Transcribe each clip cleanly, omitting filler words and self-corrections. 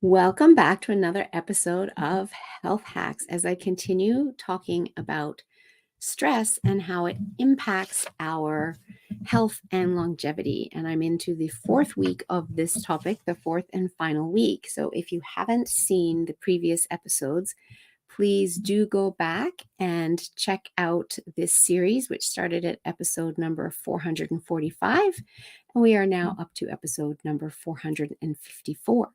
Welcome back to another episode of Health Hacks as I continue talking about stress and how it impacts our health and longevity. And I'm into the fourth week of this topic, the fourth and final week. So if you haven't seen the previous episodes, please do go back and check out this series, which started at episode number 445. And we are now up to episode number 454.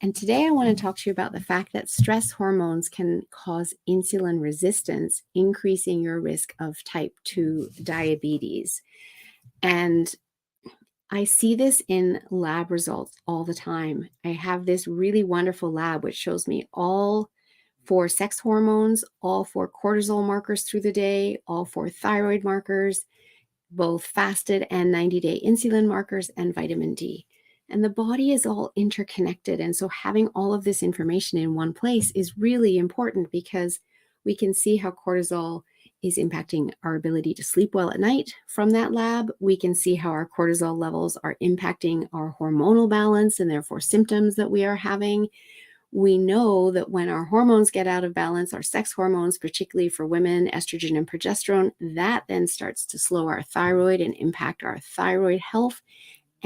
And today I want to talk to you about the fact that stress hormones can cause insulin resistance, increasing your risk of type 2 diabetes. And I see this in lab results all the time. I have this really wonderful lab which shows me all 4 sex hormones, all 4 cortisol markers through the day, all 4 thyroid markers, both fasted and 90-day insulin markers, and vitamin D. And the body is all interconnected. And so having all of this information in one place is really important because we can see how cortisol is impacting our ability to sleep well at night from that lab. We can see how our cortisol levels are impacting our hormonal balance and therefore symptoms that we are having. We know that when our hormones get out of balance, our sex hormones, particularly for women, estrogen and progesterone, that then starts to slow our thyroid and impact our thyroid health.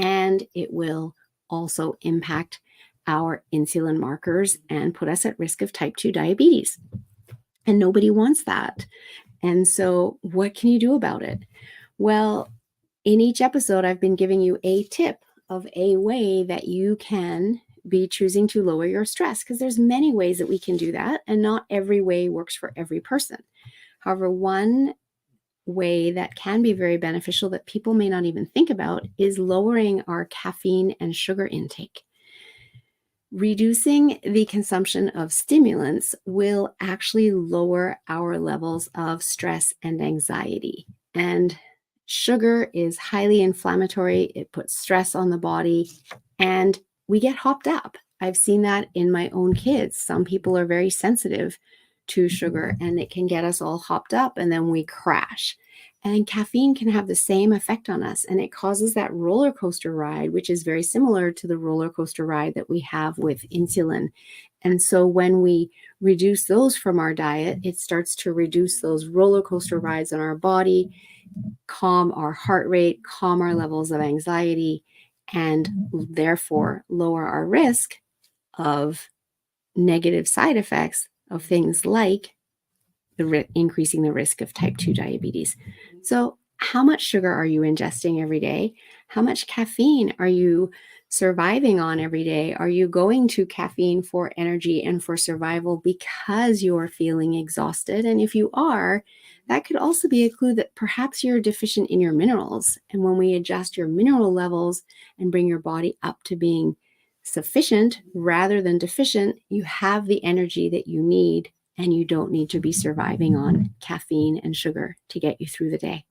And it will also impact our insulin markers and put us at risk of type 2 diabetes. And nobody wants that. And so what can you do about it? Well, in each episode, I've been giving you a tip of a way that you can be choosing to lower your stress, because there's many ways that we can do that, and not every way works for every person. However, one way that can be very beneficial that people may not even think about is lowering our caffeine and sugar intake. Reducing the consumption of stimulants will actually lower our levels of stress and anxiety. And sugar is highly inflammatory. It puts stress on the body and we get hopped up. I've seen that in my own kids. Some people are very sensitive to sugar and it can get us all hopped up and then we crash. And caffeine can have the same effect on us, and it causes that roller coaster ride, which is very similar to the roller coaster ride that we have with insulin. And so when we reduce those from our diet, it starts to reduce those roller coaster rides in our body, calm our heart rate, calm our levels of anxiety, and therefore lower our risk of negative side effects of things like increasing the risk of type 2 diabetes. So how much sugar are you ingesting every day? How much caffeine are you surviving on every day? Are you going to caffeine for energy and for survival because you're feeling exhausted? And if you are, that could also be a clue that perhaps you're deficient in your minerals. And when we adjust your mineral levels and bring your body up to being sufficient rather than deficient, you have the energy that you need, and you don't need to be surviving on caffeine and sugar to get you through the day.